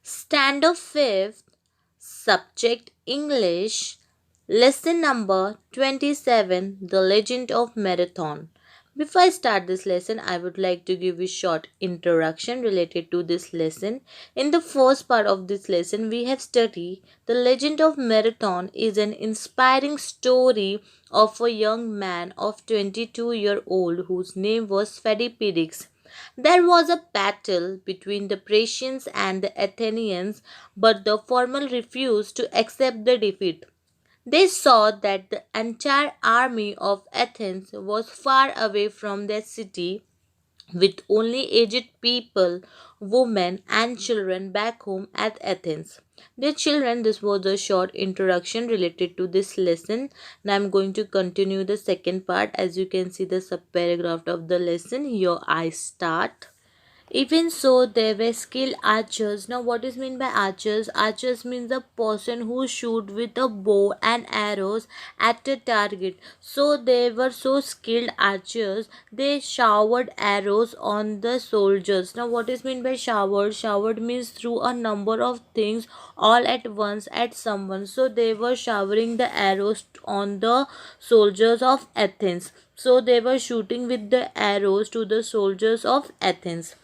Standard 5th, Subject English, Lesson number 27, The Legend of Marathon. Before I start this lesson, I would like to give you a short introduction related to this lesson. In the first part of this lesson, we have studied The Legend of Marathon is an inspiring story of a young man of 22-year-old whose name was Philippides. There was a battle between the Persians and the Athenians, but the former refused to accept the defeat. They saw that the entire army of Athens was far away from their city, with only aged people, women, and children back home at Athens. Dear children, this was a short introduction related to this lesson. Now I'm going to continue the second part. As you can see the subparagraph of the lesson, here I start. Even so, they were skilled archers. Now, what is meant by archers? Archers means the person who shoot with a bow and arrows at a target. So, they were so skilled archers. They showered arrows on the soldiers. Now, what is meant by showered? Showered means through a number of things all at once at someone. So, they were showering the arrows on the soldiers of Athens. So, they were shooting with the arrows to the soldiers of Athens,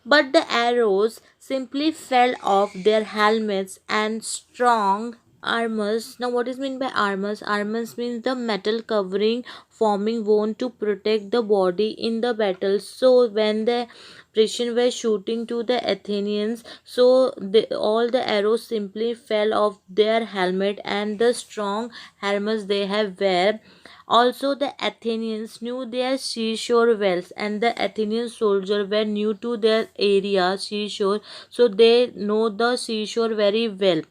but the arrows simply fell off their helmets and strong armors. Now, what is meant by armors? Armors means the metal covering forming worn to protect the body in the battle. So, when the Persians were shooting to the Athenians, so all the arrows simply fell off their helmet and the strong armors they have wear. Also, the Athenians knew their seashore wells, and the Athenian soldiers were new to their area, seashore, so they know the seashore very well.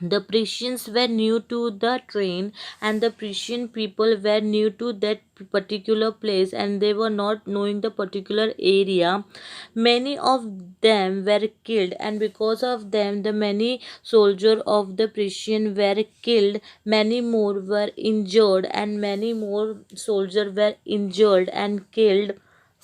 The Persians were new to the train, and the Persian people were new to that particular place, and they were not knowing the particular area. Many of them were killed, and because of them, the many soldiers of the Persian were killed. Many more were injured, and many more soldiers were injured and killed.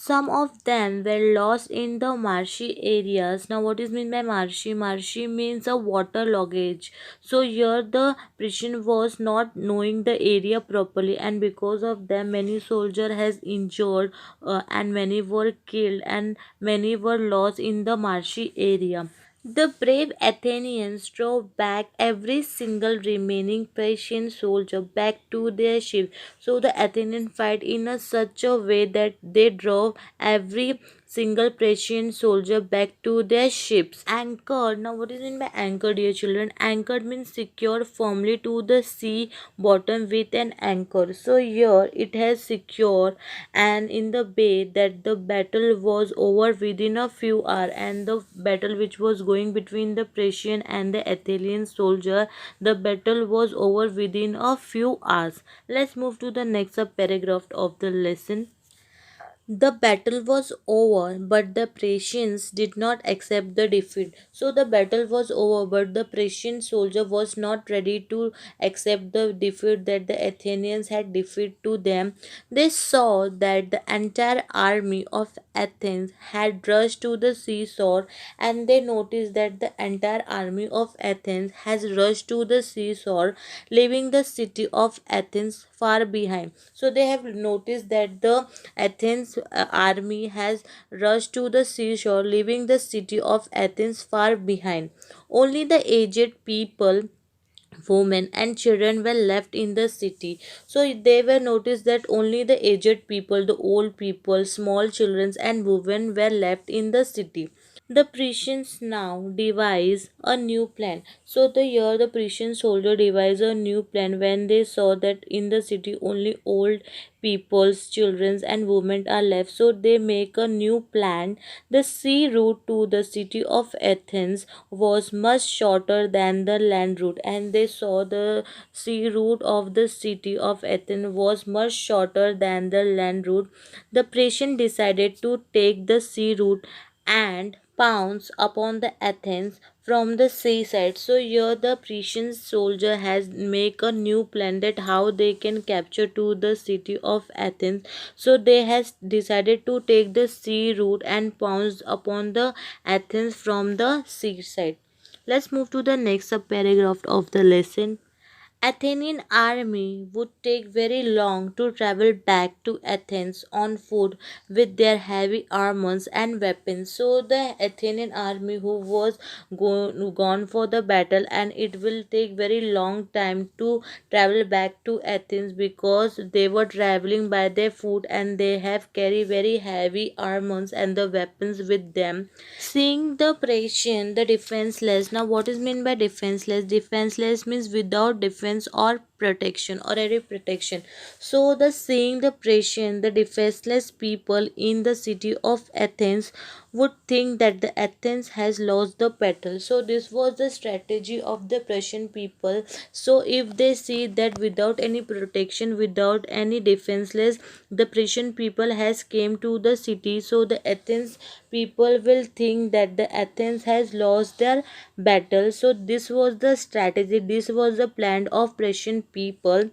Some of them were lost in the marshy areas. Now, what is meant by marshy? Marshy means a waterloggage. So here the prison was not knowing the area properly, and because of them, many soldier has injured, and many were killed, and many were lost in the marshy area. The brave Athenians drove back every single remaining Persian soldier back to their ships. So the Athenians fight in such a way that they drove every single Persian soldier back to their ships. Anchored. Now, what is meant by anchored, dear children? Anchored means secured firmly to the sea bottom with an anchor. So here it has secure and in the bay that the battle was over within a few hours, and the battle which was going between the Persian and the Athenian soldier, the battle was over within a few hours. Let's move to the next paragraph of the lesson. The battle was over, but the Persians did not accept the defeat. So the battle was over, but the Persian soldier was not ready to accept the defeat that the Athenians had defeated to them. They saw that the entire army of Athens had rushed to the seashore, and they noticed that the entire army of Athens has rushed to the seashore, leaving the city of Athens far behind. So they have noticed that the Athens army has rushed to the seashore, leaving the city of Athens far behind. Only the aged people, women and children were left in the city. So they were noticed that only the aged people, the old people, small children and women were left in the city. The Prussians now devise a new plan. So the year the Prussian soldier devised a new plan when they saw that in the city only old peoples, children and women are left. So they make a new plan. The sea route to the city of Athens was much shorter than the land route, and they saw the sea route of the city of Athens was much shorter than the land route. The Prussian decided to take the sea route and pounce upon the Athens from the seaside. So here the Persian soldier has make a new plan that how they can capture to the city of Athens. So they has decided to take the sea route and pounce upon the Athens from the seaside. Let's move to the next subparagraph of the lesson. Athenian army would take very long to travel back to Athens on foot with their heavy armors and weapons. So the Athenian army who was gone for the battle, and it will take very long time to travel back to Athens because they were traveling by their foot and they have carry very heavy armors and the weapons with them. Seeing the Persian, the defenseless. Now, what is meant by defenseless? Defenseless means without defense or protection or any protection. So, the seeing the Persian, the defenseless people in the city of Athens would think that the Athens has lost the battle. So, this was the strategy of the Persian people. So, if they see that without any protection, without any defenseless, the Persian people has came to the city, so the Athens people will think that the Athens has lost their battle. So this was the strategy, this was the plan of Persian people.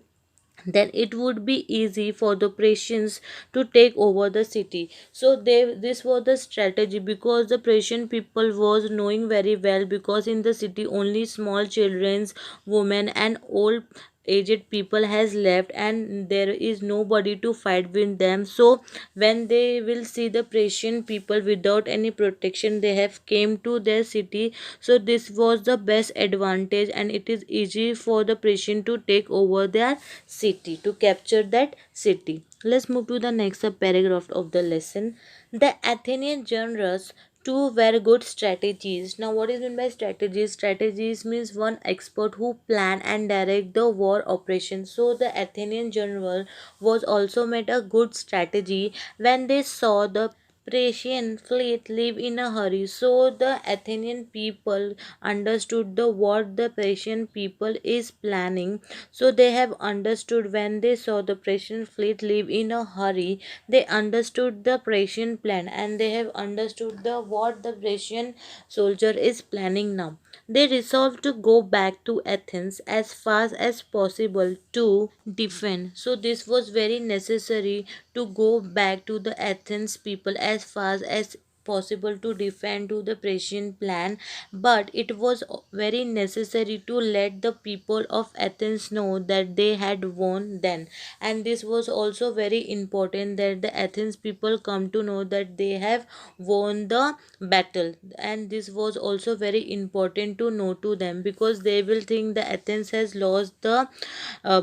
Then it would be easy for the Persians to take over the city. So they, this was the strategy, because the Persian people was knowing very well, because in the city only small children's, women and old aged people has left, and there is nobody to fight with them. So when they will see the Persian people without any protection, they have came to their city. So this was the best advantage, and it is easy for the Persian to take over their city, to capture that city. Let's move to the next paragraph of the lesson. The Athenian generals two were good strategies. Now, what is meant by strategies? Strategies means one expert who plan and direct the war operations. So, the Athenian general was also made a good strategy when they saw the Persian fleet leave in a hurry. So the Athenian people understood the what the Persian people is planning. So they have understood when they saw the Persian fleet leave in a hurry. They understood the Persian plan, and they have understood the what the Persian soldier is planning now. They resolved to go back to Athens as fast as possible to defend. So this was very necessary to go back to the Athens people as fast as possible to defend to the Persian plan. But it was very necessary to let the people of Athens know that they had won then. And this was also very important that the Athens people come to know that they have won the battle. And this was also very important to know to them, because they will think the Athens has lost the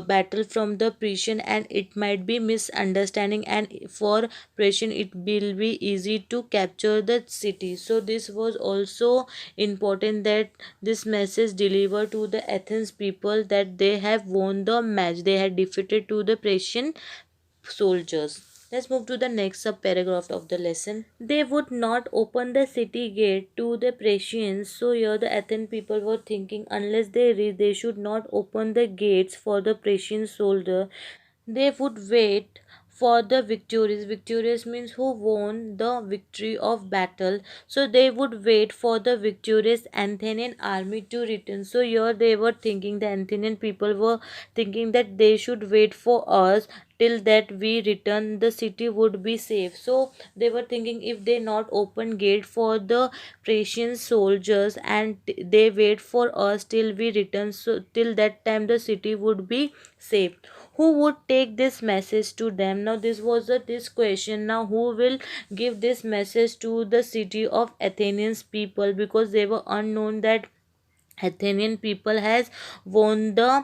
battle from the Persian, and it might be misunderstanding, and for Persian it will be easy to capture the city. So this was also important that this message delivered to the Athens people that they have won the match, they had defeated to the Persian soldiers. Let's move to the next subparagraph of the lesson. They would not open the city gate to the Persians. So here the Athens people were thinking unless they reach, they should not open the gates for the Persian soldier. They would wait for the victorious. Victorious means who won the victory of battle. So they would wait for the victorious Athenian army to return. So here they were thinking, the Athenian people were thinking that they should wait for us till that we return, the city would be safe. So they were thinking if they not open gate for the Persian soldiers and they wait for us till we return, so till that time the city would be safe. Who would take this message to them? Now this was this question. Now who will give this message to the city of Athenians people, because they were unknown that Athenian people has won the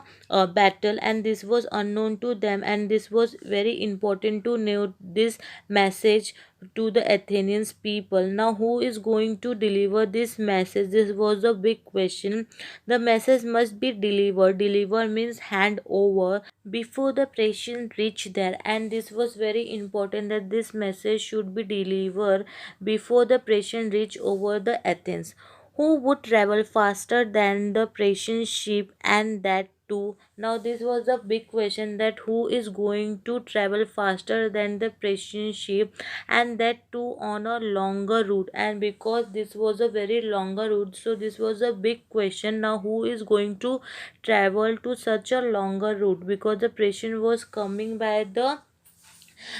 battle, and this was unknown to them, and this was very important to know this message to the Athenians people. Now who is going to deliver this message? This was a big question. The message must be delivered. Deliver means hand over before the patient reach there, and this was very important that this message should be delivered before the patient reach over the Athens. Who would travel faster than the Persian ship, and that too? Now this was a big question, that who is going to travel faster than the Persian ship, and that too on a longer route. And because this was a very longer route, so this was a big question. Now who is going to travel to such a longer route, because the Persian was coming by the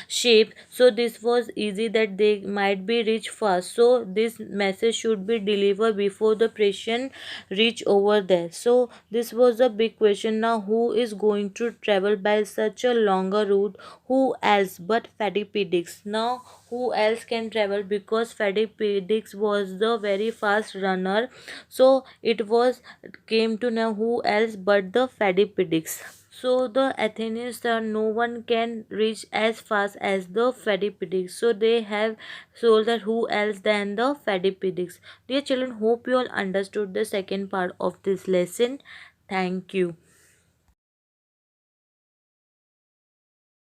shape, so this was easy that they might be reached fast, so this message should be delivered before the patient reach over there. So this was a big question. Now who is going to travel by such a longer route? Who else but Fadipedix? Now who else can travel, because Fadipedix was the very fast runner, so it was came to know who else but the Fadipedix. So the Athenians thought no one can reach as fast as the Fadipedics. So they have told that who else than the Fadipedics. Dear children, hope you all understood the second part of this lesson. Thank you.